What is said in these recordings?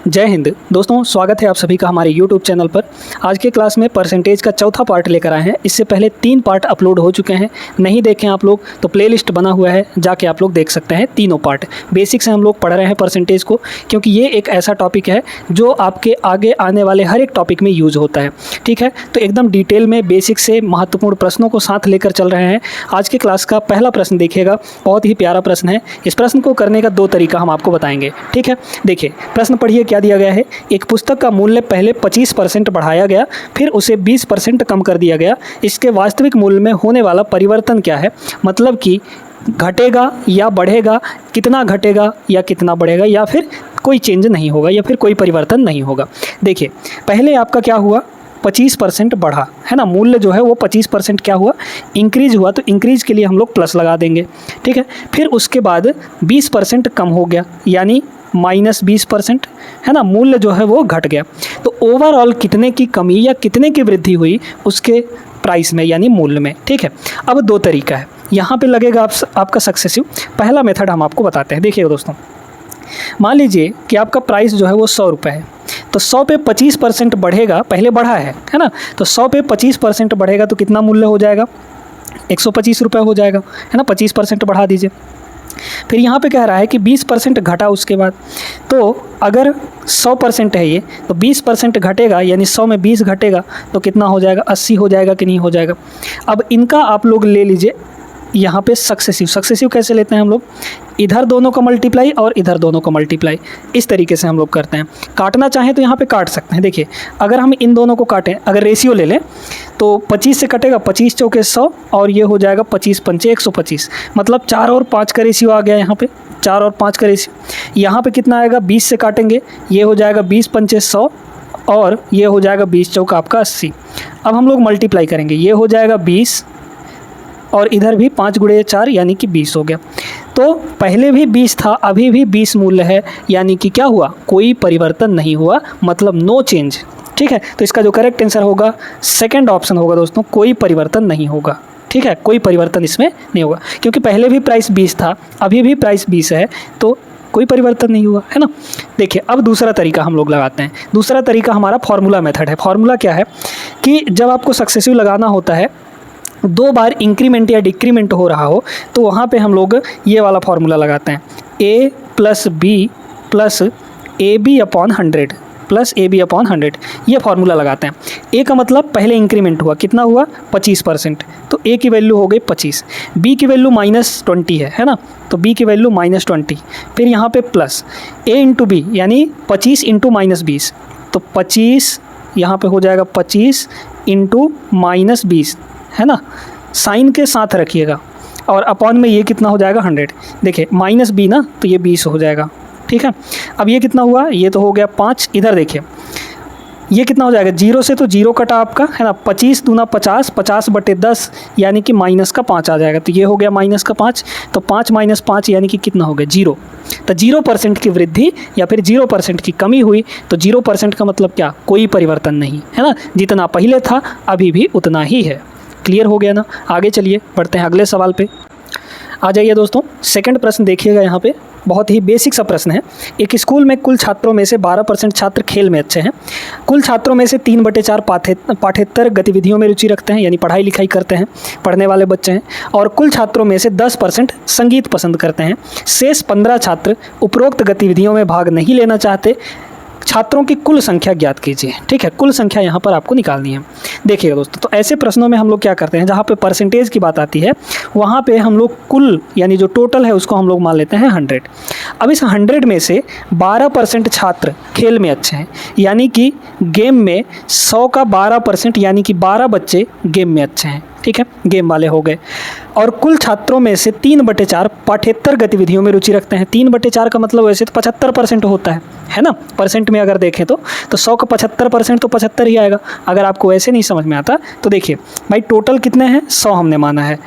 जय हिंद दोस्तों, स्वागत है आप सभी का हमारे YouTube चैनल पर। आज के क्लास में परसेंटेज का चौथा पार्ट लेकर आए हैं। इससे पहले 3 पार्ट अपलोड हो चुके हैं, नहीं देखें आप लोग तो प्लेलिस्ट बना हुआ है, जाके आप लोग देख सकते हैं। तीनों पार्ट बेसिक से हम लोग पढ़ रहे हैं परसेंटेज को, क्योंकि ये एक ऐसा टॉपिक है जो आपके आगे आने वाले हर एक टॉपिक में यूज़ होता है। ठीक है, तो एकदम डिटेल में बेसिक से महत्वपूर्ण प्रश्नों को साथ लेकर चल रहे हैं। आज के क्लास का पहला प्रश्न देखिएगा, बहुत ही प्यारा प्रश्न है। इस प्रश्न को करने का 2 तरीका हम आपको बताएंगे। ठीक है, देखिए प्रश्न पढ़िए क्या दिया गया है। एक पुस्तक का मूल्य पहले 25% बढ़ाया गया, फिर उसे 20% कम कर दिया गया। इसके वास्तविक मूल्य में होने वाला परिवर्तन क्या है? मतलब कि घटेगा या बढ़ेगा, कितना घटेगा या कितना बढ़ेगा, या फिर कोई चेंज नहीं होगा, या फिर कोई परिवर्तन नहीं होगा। देखिए पहले आपका क्या हुआ, 25% बढ़ा है ना, मूल्य जो है वो 25% क्या हुआ, इंक्रीज हुआ। तो इंक्रीज के लिए हम लोग प्लस लगा देंगे। ठीक है, फिर उसके बाद 20% कम हो गया, यानी -20% है ना, मूल्य जो है वो घट गया। तो ओवरऑल कितने की कमी या कितने की वृद्धि हुई उसके प्राइस में, यानी मूल्य में। ठीक है, अब 2 तरीका है, यहाँ पे लगेगा आपका सक्सेसिव। पहला मेथड हम आपको बताते हैं। देखिएगा दोस्तों, मान लीजिए कि आपका प्राइस जो है वो 100 रुपये है, तो 100 पे 25% बढ़ेगा, पहले बढ़ा है ना, तो 100 पे 25% बढ़ेगा तो कितना मूल्य हो जाएगा, 125 रुपये हो जाएगा, है ना। 25% बढ़ा दीजिए। फिर यहाँ पे कह रहा है कि 20% घटा उसके बाद, तो अगर 100% है ये, तो 20% घटेगा, यानी 100 में 20 घटेगा तो कितना हो जाएगा, 80 हो जाएगा कि नहीं हो जाएगा। अब इनका आप लोग ले लीजिए यहाँ पे सक्सेसिव कैसे लेते हैं हम लोग, इधर दोनों का मल्टीप्लाई और इधर दोनों का मल्टीप्लाई, इस तरीके से हम लोग करते हैं। काटना चाहें तो यहाँ पे काट सकते हैं। देखिए अगर हम इन दोनों को काटें, अगर रेशियो ले लें तो 25 से कटेगा, 25 चौके 100 और ये हो जाएगा 25 पंचे 125, मतलब 4 और 5 का रेशियो आ गया यहाँ पे, 4 और 5 का रेशियो। यहाँ पे कितना आएगा, 20 से काटेंगे, ये हो जाएगा 20 पंचे 100 और ये हो जाएगा 20 चौका आपका 80। अब हम लोग मल्टीप्लाई करेंगे, ये हो जाएगा 20 और इधर भी 5 गुणे 4 यानी कि 20 हो गया। तो पहले भी 20 था, अभी भी 20 मूल्य है, यानी कि क्या हुआ, कोई परिवर्तन नहीं हुआ, मतलब नो चेंज। ठीक है, तो इसका जो करेक्ट आंसर होगा सेकंड ऑप्शन होगा दोस्तों, कोई परिवर्तन नहीं होगा। ठीक है, कोई परिवर्तन इसमें नहीं होगा, क्योंकि पहले भी प्राइस 20 था, अभी भी प्राइस 20 है, तो कोई परिवर्तन नहीं हुआ, है ना। देखिए अब दूसरा तरीका हम लोग लगाते हैं। दूसरा तरीका हमारा फॉर्मूला मेथड है। फॉर्मूला क्या है कि जब आपको सक्सेसिव लगाना होता है, 2 बार इंक्रीमेंट या डिक्रीमेंट हो रहा हो, तो वहाँ पे हम लोग ये वाला फार्मूला लगाते हैं, a + b + ab/100 + ab/100, ये फार्मूला लगाते हैं। a का मतलब पहले इंक्रीमेंट हुआ, कितना हुआ, 25%, तो a की वैल्यू हो गई 25, b की वैल्यू -20 है ना, तो b की वैल्यू -20, फिर यहाँ पे प्लस a × b यानी 25 × -20, तो 25 यहाँ पे हो जाएगा 25 × -20, है ना, साइन के साथ रखिएगा, और अपॉन में ये कितना हो जाएगा 100। देखिए -b ना, तो ये 20 हो जाएगा। ठीक है, अब ये कितना हुआ, ये तो हो गया 5। इधर देखिए ये कितना हो जाएगा, 0 से तो 0 कटा आपका, है ना, 25 दूना 50, 50/10 यानी कि -5 आ जाएगा, तो ये हो गया -5, तो 5 - 5 यानी कि कितना हो गया, 0। तो 0% की वृद्धि या फिर 0% की कमी हुई, तो 0% का मतलब क्या, कोई परिवर्तन नहीं, है ना, जितना पहले था अभी भी उतना ही है। क्लियर हो गया ना। आगे चलिए बढ़ते हैं अगले सवाल पे। आ जाइए दोस्तों, सेकंड प्रश्न देखिएगा। यहाँ पे बहुत ही बेसिक सा प्रश्न है। एक स्कूल में कुल छात्रों में से 12% छात्र खेल में अच्छे हैं। कुल छात्रों में से 3/4 पाठ्येतर गतिविधियों में रुचि रखते हैं, यानी पढ़ाई लिखाई करते हैं, पढ़ने वाले बच्चे हैं। और कुल छात्रों में से 10% संगीत पसंद करते हैं। शेष 15 छात्र उपरोक्त गतिविधियों में भाग नहीं लेना चाहते। छात्रों की कुल संख्या ज्ञात कीजिए। ठीक है, कुल संख्या यहाँ पर आपको निकालनी है। देखिएगा दोस्तों, तो ऐसे प्रश्नों में हम लोग क्या करते हैं, जहाँ पे परसेंटेज की बात आती है वहाँ पे हम लोग कुल यानी जो टोटल है उसको हम लोग मान लेते हैं 100। अब इस 100 में से 12% छात्र खेल में अच्छे हैं, यानी कि गेम में 100 का 12% यानी कि 12 बच्चे गेम में अच्छे हैं। ठीक है, गेम वाले हो गए। और कुल छात्रों में से 3/4 पाठ्येतर गतिविधियों में रुचि रखते हैं। 3/4 का मतलब वैसे तो 75% होता है ना, परसेंट में अगर देखें तो 100 का 75% तो 75 ही आएगा। अगर आपको वैसे नहीं समझ में आता तो देखिए भाई, टोटल कितने हैं, 100 हमने माना है,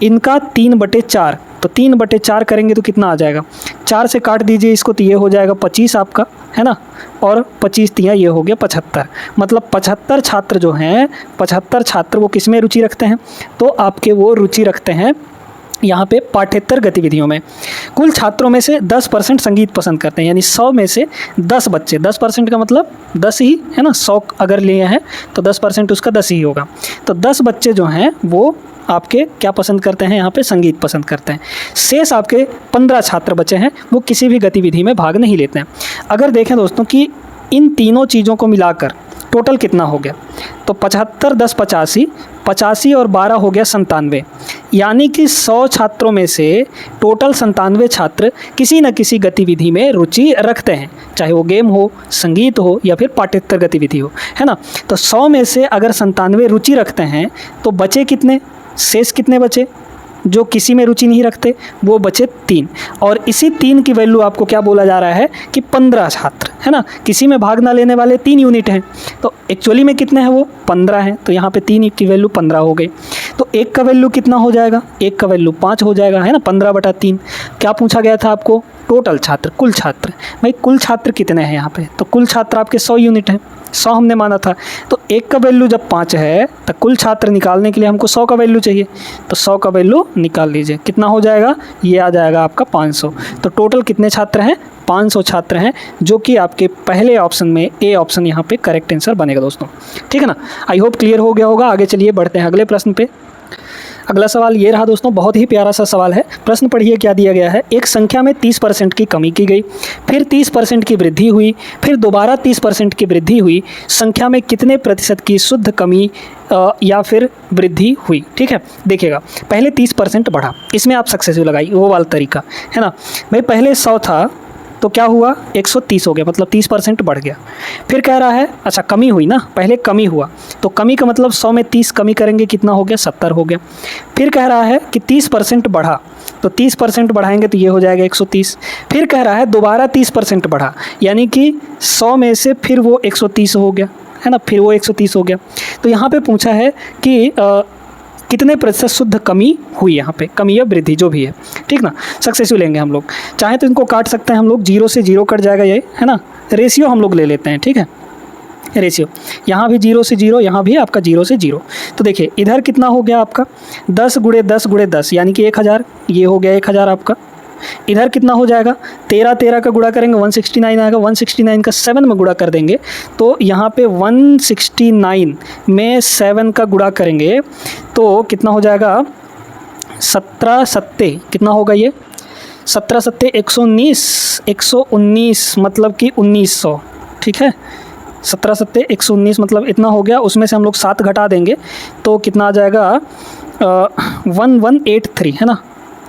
इनका 3/4, तो 3/4 करेंगे तो कितना आ जाएगा, 4 से काट दीजिए इसको, तो ये हो जाएगा 25 आपका, है ना, और 25 तिया ये हो गया 75, मतलब 75 छात्र जो हैं, 75 छात्र वो किस में रुचि रखते हैं, तो आपके वो रुचि रखते हैं यहाँ पे पाठ्येतर गतिविधियों में कुल छात्रों में से 10% संगीत पसंद करते हैं, यानी 100 में से 10 बच्चे, 10% का मतलब 10 ही है ना, 100 अगर लिए हैं तो 10% उसका 10 ही होगा। तो 10 बच्चे जो हैं वो आपके क्या पसंद करते हैं, यहाँ पे संगीत पसंद करते हैं। शेष आपके 15 छात्र बचे हैं वो किसी भी गतिविधि में भाग नहीं लेते हैं। अगर देखें दोस्तों कि इन तीनों चीज़ों को मिलाकर टोटल कितना हो गया, तो 75 10 85, 85 और 12 हो गया 97, यानी कि 100 छात्रों में से टोटल 97 छात्र किसी न किसी गतिविधि में रुचि रखते हैं, चाहे वो गेम हो, संगीत हो या फिर पाठ्येतर गतिविधि हो, है ना। तो 100 में से अगर 97 रुचि रखते हैं तो बचे कितने, शेष कितने बचे जो किसी में रुचि नहीं रखते, वो बचे 3। और इसी 3 की वैल्यू आपको क्या बोला जा रहा है कि 15 छात्र, है ना, किसी में भाग ना लेने वाले 3 यूनिट हैं, तो एक्चुअली में कितने हैं वो 15 हैं, तो यहाँ पे 3 की वैल्यू 15 हो गई। तो 1 का वैल्यू कितना हो जाएगा, 1 का वैल्यू 5 हो जाएगा, है ना, 15/3। क्या पूछा गया था आपको, टोटल छात्र, कुल छात्र। भाई कुल छात्र कितने हैं यहाँ पे, तो कुल छात्र आपके 100 यूनिट हैं, 100 हमने माना था। तो 1 का वैल्यू जब 5 है तो कुल छात्र निकालने के लिए हमको 100 का वैल्यू चाहिए, तो 100 का वैल्यू निकाल लीजिए, कितना हो जाएगा, ये आ जाएगा आपका 500। तो टोटल कितने छात्र हैं, 500 छात्र हैं, जो कि आपके पहले ऑप्शन में ए ऑप्शन यहाँ पे करेक्ट आंसर बनेगा दोस्तों, ठीक है ना। आई होप क्लियर हो गया होगा। आगे चलिए बढ़ते हैं अगले प्रश्न पे। अगला सवाल ये रहा दोस्तों, बहुत ही प्यारा सा सवाल है। प्रश्न पढ़िए क्या दिया गया है। एक संख्या में 30% की कमी की गई, फिर 30% की वृद्धि हुई, फिर दोबारा 30% की वृद्धि हुई, संख्या में कितने प्रतिशत की शुद्ध कमी या फिर वृद्धि हुई। ठीक है, देखिएगा पहले 30% बढ़ा, इसमें आप सक्सेसिव लगाई, वो वाला तरीका है ना। भाई पहले 100 था तो क्या हुआ 130 हो गया, मतलब 30% बढ़ गया। फिर कह रहा है अच्छा कमी हुई ना, पहले कमी हुआ तो कमी का मतलब 100 में 30 कमी करेंगे कितना हो गया 70 हो गया। फिर कह रहा है कि 30% बढ़ा, तो 30% बढ़ाएंगे तो ये हो जाएगा 130। फिर कह रहा है दोबारा 30% बढ़ा, यानी कि 100 में से फिर वो 130 हो गया, है ना, फिर वो 130 हो गया। तो यहाँ पे पूछा है कि कितने प्रतिशत शुद्ध कमी हुई, यहाँ पे कमी या वृद्धि जो भी है, ठीक ना। सक्सेसिव लेंगे हम लोग, चाहे तो इनको काट सकते हैं हम लोग, 0 से 0 कट जाएगा ये, है ना। रेशियो हम लोग ले लेते हैं, ठीक है, रेशियो यहाँ भी 0 से 0, यहाँ भी आपका 0 से 0। तो देखिए इधर कितना हो गया आपका 10 × 10 × 10 यानी कि 1000, ये हो गया 1000 आपका। इधर कितना हो जाएगा 13 का गुणा करेंगे 169 आएगा, 169 का 7 में गुणा कर देंगे तो यहाँ पे 169 में 7 का गुणा करेंगे तो कितना हो जाएगा 17 सत्ते कितना होगा ये 17 सत्ते 119 मतलब कि 1900, ठीक है। 17 सत्ते 119 मतलब इतना हो गया, उसमें से हम लोग 7 घटा देंगे तो कितना आ जाएगा 1183, है ना।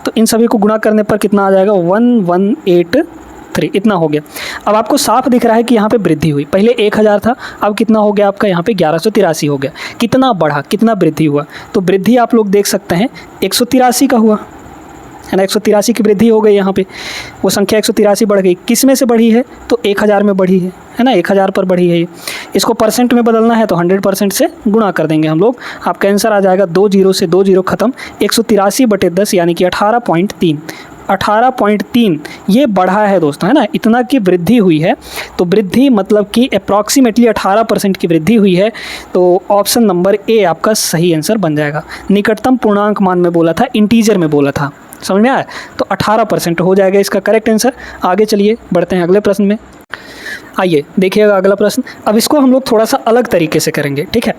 तो इन सभी को गुणा करने पर कितना आ जाएगा 1183, इतना हो गया। अब आपको साफ दिख रहा है कि यहाँ पे वृद्धि हुई, पहले 1000 था, अब कितना हो गया आपका यहाँ पे 1183 हो गया। कितना बढ़ा, कितना वृद्धि हुआ, तो वृद्धि आप लोग देख सकते हैं 183 का हुआ, है ना। 183 की वृद्धि हो गई, यहाँ पे वो संख्या 183 बढ़ गई। किस में से बढ़ी है, तो 1000 में बढ़ी है ना, 1000 पर बढ़ी है ये। इसको परसेंट में बदलना है तो 100% से गुणा कर देंगे हम लोग, आपका आंसर आ जाएगा 2 0 से 2 0 खत्म, 183/10 यानी कि 18.3, 18.3 ये बढ़ा है दोस्तों, है ना। इतना की वृद्धि हुई है, तो वृद्धि मतलब कि अप्रॉक्सीमेटली 18% की वृद्धि हुई है। तो ऑप्शन नंबर ए आपका सही आंसर बन जाएगा। निकटतम पूर्णांक मान में बोला था, इंटीजर में बोला था, समझ में आया, तो 18% हो जाएगा इसका करेक्ट आंसर। आगे चलिए बढ़ते हैं अगले प्रश्न में। आइए देखिएगा अगला प्रश्न। अब इसको हम लोग थोड़ा सा अलग तरीके से करेंगे, ठीक है।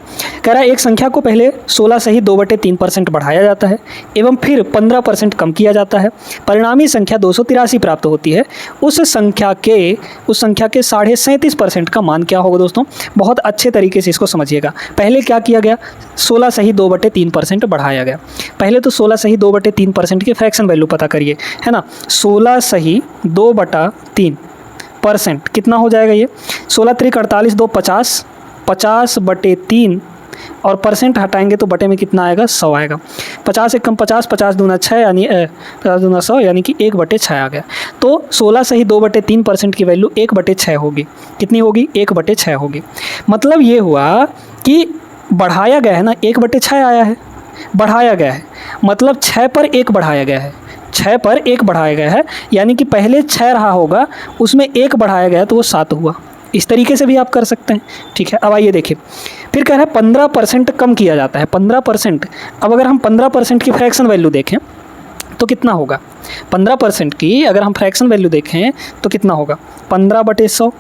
कह रहा है एक संख्या को पहले 16 सही 2/3% बढ़ाया जाता है एवं फिर 15% कम किया जाता है, परिणामी संख्या 283 प्राप्त होती है। उस संख्या के 37.5% का मान क्या होगा दोस्तों। बहुत अच्छे तरीके से इसको समझिएगा। पहले क्या किया गया 16 सही 2/3% बढ़ाया गया। पहले तो 16 सही 2/3% की फ्रैक्शन वैल्यू पता करिए, है ना। 16 सही 2/3% कितना हो जाएगा ये 16 3 48 2 50, 50/3 और परसेंट हटाएंगे तो बटे में कितना आएगा 100 आएगा। 50 एक कम 50, 50 दूना 6 यानी 50 दूना 100 यानी कि 1/6 आ गया। तो 16 सही 2/3% की वैल्यू 1/6 होगी। कितनी होगी 1/6 होगी। मतलब ये हुआ कि बढ़ाया गया है ना, 1/6 आया है, बढ़ाया गया है मतलब 6 पर 1 बढ़ाया गया है, 6 पर 1 बढ़ाया गया है, यानी कि पहले 6 रहा होगा उसमें 1 बढ़ाया गया तो वो 7 हुआ। इस तरीके से भी आप कर सकते हैं, ठीक है। अब आइए देखिए, फिर कह रहा है 15% कम किया जाता है, 15%। अब अगर हम 15% की फ्रैक्शन वैल्यू देखें तो कितना होगा? 15% की अगर हम फ्रैक्शन वैल्यू देखें तो कितना होगा? 15/100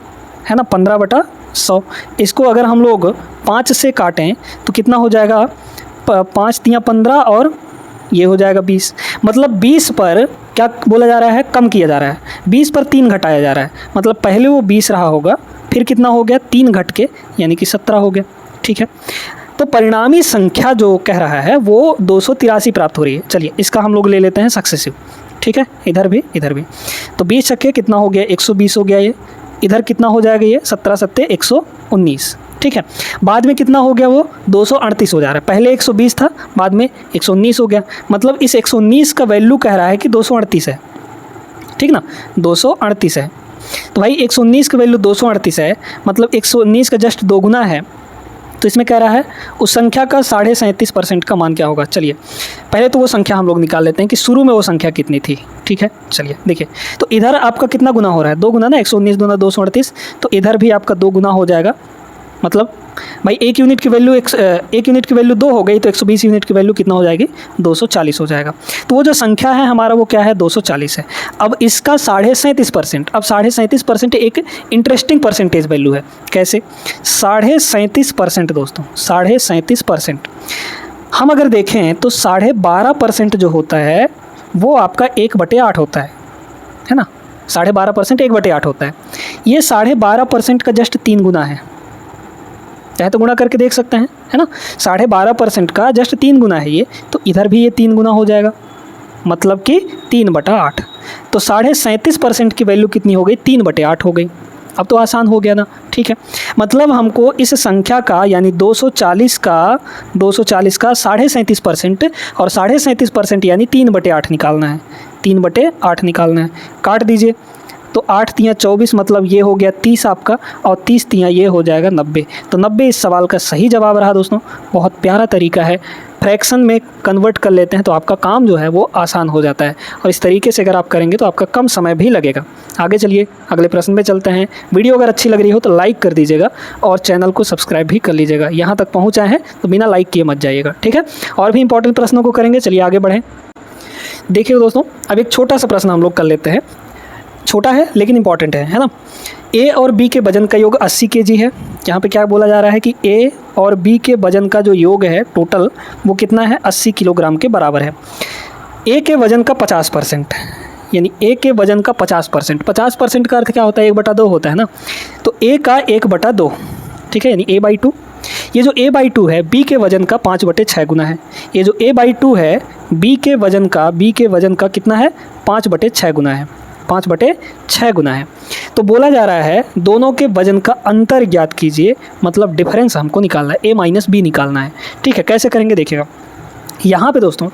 है ना, 15/100। इसको अगर हम लोग 5 से काटें तो कितना हो जाएगा? 5 तियाँ 15 और ये हो जाएगा 20। मतलब 20 पर क्या बोला जा रहा है? कम किया जा रहा है। 20 पर 3 घटाया जा रहा है। मतलब पहले वो 20 रहा होगा, फिर कितना हो गया? 3 घट के यानी कि 17 हो गया। ठीक है, तो परिणामी संख्या जो कह रहा है वो 283 प्राप्त हो रही है। चलिए इसका हम लोग ले लेते हैं सक्सेसिव। ठीक है, इधर भी इधर भी। तो 20 छक्के कितना हो गया? 120 हो गया ये। इधर कितना हो जाएगा? ये 17 सत्ते 119। ठीक है, बाद में कितना हो गया? वो 238 हो जा रहा है। पहले 120 था, बाद में 119 हो गया। मतलब इस 119 का वैल्यू कह रहा है कि 238 है। ठीक ना, 238 है। तो भाई 119 का वैल्यू 238 है, मतलब 119 का जस्ट 2 गुना है। तो इसमें कह रहा है उस संख्या का 37.5% का मान क्या होगा? चलिए पहले तो वो संख्या हम लोग निकाल लेते हैं कि शुरू में वो संख्या कितनी थी। ठीक है, चलिए देखिए, तो इधर आपका कितना गुना हो रहा है? 2 गुना ना, 119 दूना 238। तो इधर भी आपका 2 गुना हो जाएगा। मतलब भाई 1 यूनिट की वैल्यू 1 यूनिट की वैल्यू 2 हो गई, तो 120 यूनिट की वैल्यू कितना हो जाएगी? 240 हो जाएगा। तो वो जो संख्या है हमारा वो क्या है? 240 है। अब इसका 37.5%, अब 37.5% एक इंटरेस्टिंग परसेंटेज वैल्यू है। कैसे? 37.5% दोस्तों, 37.5%। हम अगर देखें तो 12.5% जो होता है वो आपका 1/8 होता है ना। 12.5% 1/8 होता है। ये 12.5% का जस्ट 3 गुना है। चाहे तो गुणा करके देख सकते हैं, है ना। 12.5% का जस्ट 3 गुना है ये, तो इधर भी ये 3 गुना हो जाएगा, मतलब कि 3/8। तो 37.5% की वैल्यू कितनी हो गई? 3/8 हो गई। अब तो आसान हो गया ना। ठीक है, मतलब हमको इस संख्या का यानी 240 का 37.5% और 37.5% यानी 3/8 निकालना है। 3/8 निकालना है। काट दीजिए, तो 8 तियाँ 24, मतलब ये हो गया 30 आपका, और 30 तियाँ ये हो जाएगा 90। तो 90 इस सवाल का सही जवाब रहा दोस्तों। बहुत प्यारा तरीका है, फ्रैक्शन में कन्वर्ट कर लेते हैं तो आपका काम जो है वो आसान हो जाता है, और इस तरीके से अगर आप करेंगे तो आपका कम समय भी लगेगा। आगे चलिए अगले प्रश्न पे चलते हैं। वीडियो अगर अच्छी लग रही हो तो लाइक कर दीजिएगा और चैनल को सब्सक्राइब भी कर लीजिएगा। यहाँ तक पहुँचाए हैं तो बिना लाइक किए मत जाइएगा। ठीक है, और भी इंपॉर्टेंट प्रश्नों को करेंगे। चलिए आगे बढ़ें। देखिए दोस्तों, अब एक छोटा सा प्रश्न हम लोग कर लेते हैं। छोटा है लेकिन इंपॉर्टेंट है ना। ए और बी के वजन का योग 80 kg है। यहाँ पे क्या बोला जा रहा है कि ए और बी के वजन का जो योग है टोटल वो कितना है? 80 किलोग्राम के बराबर है। ए के वजन का 50%, यानी ए के वजन का 50%। 50% का अर्थ क्या होता है? 1/2 होता है ना। तो ए का 1/2, ठीक है, यानी a/2। ये जो a/2 है बी के वजन का 5/6 गुना है। ये जो a/2 है बी के वजन का कितना है? 5/6 गुना है। 5/6 गुना है। तो बोला जा रहा है दोनों के वजन का अंतर ज्ञात कीजिए, मतलब डिफरेंस हमको निकालना है, a - b निकालना है। ठीक है, कैसे करेंगे देखिएगा। यहाँ पे दोस्तों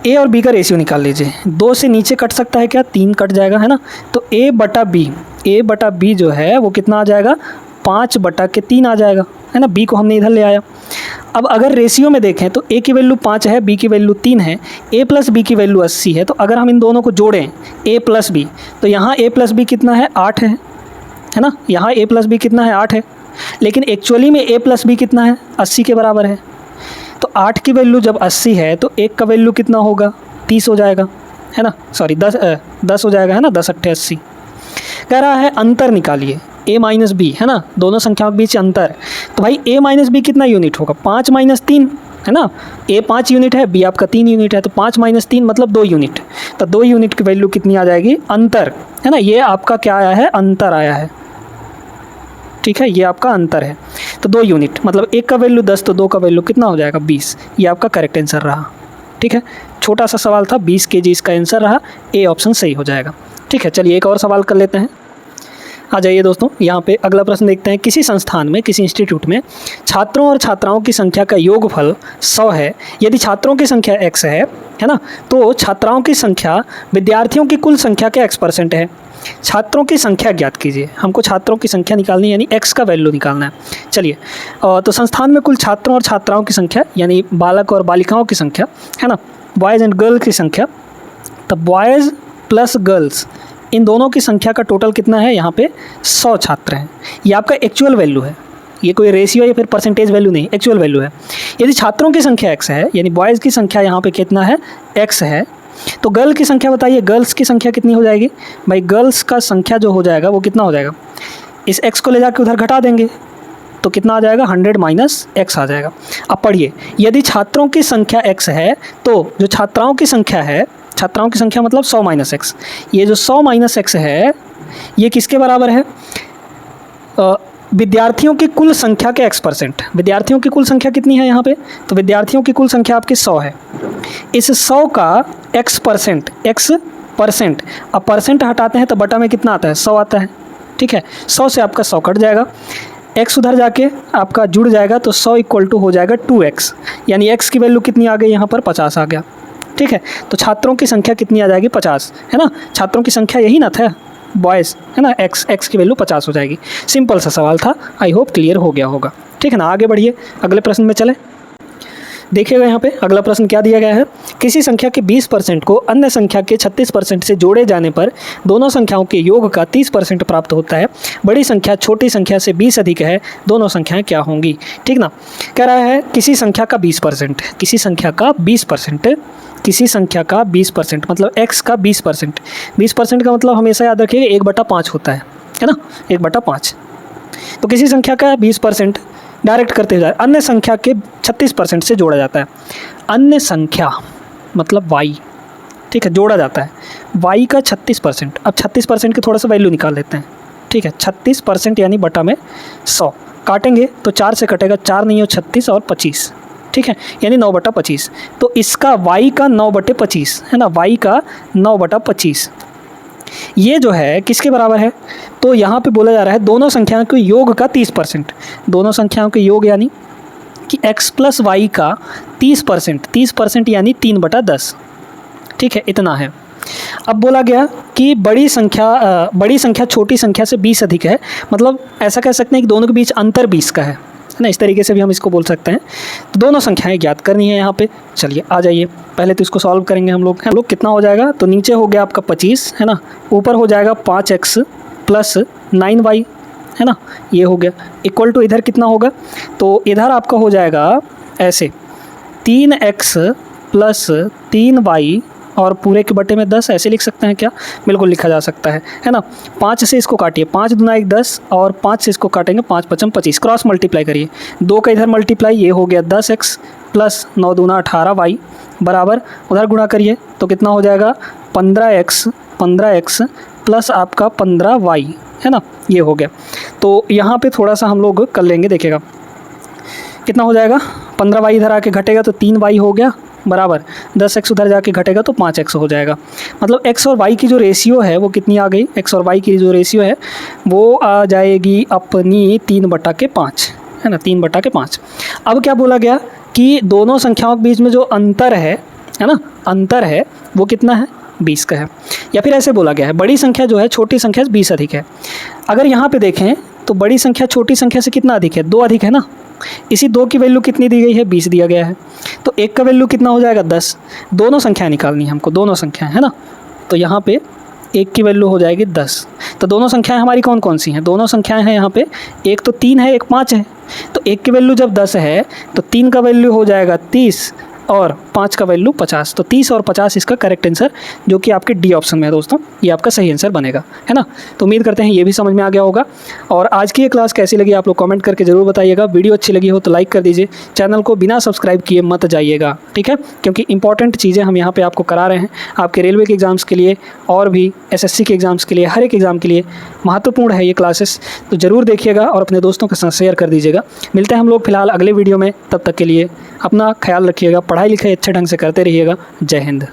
a और b का रेशियो निकाल लीजिए। 2 से नीचे कट सकता है क्या? 3 कट जाएगा, है ना। तो a/b जो है वो कितना आ जाएगा? 5/3 आ जाएगा, है ना। b को हमने इधर ले आया। अब अगर रेशियो में देखें तो a की वैल्यू 5 है, b की वैल्यू 3 है, a + b की वैल्यू 80 है। तो अगर हम इन दोनों को जोड़ें a + b, तो यहाँ a + b कितना है? 8 है ना। यहाँ a + b कितना है? 8 है। लेकिन एक्चुअली में a + b कितना है? 80 के बराबर है। तो 8 की वैल्यू जब 80 है तो 1 का वैल्यू कितना होगा? 30 हो जाएगा, है ना। सॉरी 10 हो जाएगा, है ना। 10 × 8 = 80। कह रहा है अंतर निकालिए a - b, है ना, दोनों संख्याओं के बीच अंतर। तो भाई a - b कितना यूनिट होगा? 5 - 3, है ना। a 5 यूनिट है, b आपका 3 यूनिट है, तो 5 - 3 मतलब 2 यूनिट। तो 2 यूनिट की वैल्यू कितनी आ जाएगी? अंतर, है ना। ये आपका क्या आया है? अंतर आया है। ठीक है, ये आपका अंतर है। तो 2 यूनिट मतलब 1 का वैल्यू 10, तो 2 का वैल्यू कितना हो जाएगा? 20। ये आपका करेक्ट आंसर रहा। ठीक है, छोटा सा सवाल था, 20 kg इसका आंसर रहा। ए ऑप्शन सही हो जाएगा। ठीक है, चलिए एक और सवाल कर लेते हैं। आ जाइए दोस्तों, यहाँ पे अगला प्रश्न देखते हैं। किसी संस्थान में, किसी इंस्टीट्यूट में छात्रों और छात्राओं की संख्या का योगफल 100 है। यदि छात्रों की संख्या x है ना, तो छात्राओं की संख्या विद्यार्थियों की कुल संख्या के x% है। छात्रों की संख्या ज्ञात कीजिए। हमको छात्रों की संख्या निकालनी है, यानी x का वैल्यू निकालना है। चलिए, तो संस्थान में कुल छात्रों और छात्राओं की संख्या, यानी बालक और बालिकाओं की संख्या, है ना, बॉयज़ एंड गर्ल की संख्या। तो बॉयज़ + गर्ल्स, इन दोनों की संख्या का टोटल कितना है? यहाँ पे 100 छात्र हैं। ये आपका एक्चुअल वैल्यू है, ये कोई रेशियो या फिर परसेंटेज वैल्यू नहीं, एक्चुअल वैल्यू है। यदि छात्रों की संख्या x है, यानी बॉयज़ की संख्या यहाँ पे कितना है? x है, तो गर्ल की संख्या बताइए, गर्ल्स की संख्या कितनी हो जाएगी भाई? गर्ल्स का संख्या जो हो जाएगा वो कितना हो जाएगा? इस x को ले जाके उधर घटा देंगे तो कितना आ जाएगा? 100 माइनस x आ जाएगा। अब पढ़िए, यदि छात्रों की संख्या x है तो जो छात्राओं की संख्या है, छात्राओं की संख्या मतलब 100 माइनस x, ये जो 100 माइनस x है ये किसके बराबर है? विद्यार्थियों की कुल संख्या के x%। विद्यार्थियों की कुल संख्या कितनी है यहाँ पे? तो विद्यार्थियों की कुल संख्या आपकी 100 है। इस 100 का x%, अब परसेंट हटाते हैं तो बटा में कितना आता है? 100 आता है। ठीक है, 100 से आपका 100 कट जाएगा, x उधर जाके आपका जुड़ जाएगा तो 100 इक्वल टू हो जाएगा 2x, यानी x की वैल्यू कितनी आ गई यहाँ पर? 50 आ गया। ठीक है, तो छात्रों की संख्या कितनी आ जाएगी? 50, है ना? छात्रों की संख्या यही ना था, बॉयज़, है ना? x की वैल्यू 50 हो जाएगी। सिंपल सा सवाल था, आई होप क्लियर हो गया होगा। ठीक है ना, आगे बढ़िए, अगले प्रश्न में चले। देखिएगा यहाँ पे अगला प्रश्न क्या दिया गया है? किसी संख्या के 20% को अन्य संख्या के 36% से जोड़े जाने पर दोनों संख्याओं के योग का 30% प्राप्त होता है। बड़ी संख्या छोटी संख्या से 20 अधिक है, दोनों संख्याएं क्या होंगी? ठीक ना, कह रहा है किसी संख्या का 20%, किसी संख्या का 20%, किसी संख्या का 20% मतलब x का 20%। 20% का मतलब हमेशा याद रखिएगा 1/5 होता है ना? 1/5। तो किसी संख्या का 20% डायरेक्ट करते जाए, अन्य संख्या के 36% से जोड़ा जाता है। अन्य संख्या मतलब y, ठीक है, जोड़ा जाता है y का 36%। अब 36% की थोड़ा सा वैल्यू निकाल लेते हैं। ठीक है, 36% यानी बटा में 100 काटेंगे तो 4 से कटेगा, 4 नहीं हो 36 और 25, ठीक है, यानी 9/25। तो इसका y का 9/25 है ना, y का 9/25 ये जो है किसके बराबर है? तो यहाँ पे बोला जा रहा है दोनों संख्याओं के योग का 30%। दोनों संख्याओं के योग यानी कि x प्लस वाई का 30% यानी 3/10। ठीक है, इतना है। अब बोला गया कि बड़ी संख्या छोटी संख्या से 20 अधिक है, मतलब ऐसा कह सकते हैं कि दोनों के बीच अंतर 20 का है ना, इस तरीके से भी हम इसको बोल सकते हैं। तो दोनों संख्याएं ज्ञात करनी है यहाँ पे। चलिए आ जाइए, पहले तो इसको सॉल्व करेंगे हम लोग। कितना हो जाएगा? तो नीचे हो गया आपका 25 है ना, ऊपर हो जाएगा 5x प्लस 9y है ना, ये हो गया इक्वल टू इधर कितना होगा? तो इधर आपका हो जाएगा ऐसे 3x प्लस 3y और पूरे के बटे में 10, ऐसे लिख सकते हैं क्या? बिल्कुल लिखा जा सकता है ना। 5 से इसको काटिए, 5 दूना 1 10 और 5 से इसको काटेंगे 5 5 25, क्रॉस मल्टीप्लाई करिए, 2 का इधर मल्टीप्लाई, ये हो गया 10x प्लस 9 दूना 18y बराबर उधर गुणा करिए तो कितना हो जाएगा? 15x प्लस आपका 15y है ना, ये हो गया। तो यहाँ पे थोड़ा सा हम लोग कर लेंगे, देखिएगा कितना हो जाएगा? 15y इधर आके घटेगा तो 3y हो गया बराबर 10x उधर जाके घटेगा तो 5x हो जाएगा। मतलब x और y की जो रेशियो है वो कितनी आ गई? x और y की जो रेशियो है वो आ जाएगी अपनी 3/5 है ना, 3/5। अब क्या बोला गया कि दोनों संख्याओं के बीच में जो अंतर है ना, अंतर है वो कितना है? 20 का है। या फिर ऐसे बोला गया है बड़ी संख्या जो है छोटी संख्या से 20 अधिक है। अगर यहाँ पे देखें तो बड़ी संख्या छोटी संख्या से कितना अधिक है? 2 अधिक है ना। इसी 2 की वैल्यू कितनी दी गई है? 20 दिया गया है। तो 1 का वैल्यू कितना हो जाएगा? 10। दोनों संख्याएं निकालनी है हमको, दोनों संख्याएं है ना। तो यहाँ पे 1 की वैल्यू हो जाएगी 10। तो दोनों संख्याएं हमारी कौन कौन सी हैं? दोनों संख्याएं हैं यहाँ पे, एक तो 3 है, एक 5 है। तो 1 की वैल्यू जब 10 है तो 3 का वैल्यू हो जाएगा 30 और 5 का वैल्यू 50। तो 30 और 50 इसका करेक्ट आंसर, जो कि आपके डी ऑप्शन में है दोस्तों, ये आपका सही आंसर बनेगा, है ना। तो उम्मीद करते हैं ये भी समझ में आ गया होगा। और आज की ये क्लास कैसी लगी आप लोग कमेंट करके ज़रूर बताइएगा। वीडियो अच्छी लगी हो तो लाइक कर दीजिए, चैनल को बिना सब्सक्राइब किए मत जाइएगा, ठीक है, क्योंकि इंपॉर्टेंट चीज़ें हम यहाँ पर आपको करा रहे हैं, आपके रेलवे के एग्ज़ाम्स के लिए और भी SSC के एग्ज़ाम्स के लिए, हर एक एग्ज़ाम के लिए महत्वपूर्ण है ये क्लासेस। तो ज़रूर देखिएगा और अपने दोस्तों के साथ शेयर कर दीजिएगा। मिलते हैं हम लोग फिलहाल अगले वीडियो में, तब तक के लिए अपना ख्याल रखिएगा, पढ़ाई लिखाई अच्छे ढंग से करते रहिएगा। जय हिंद।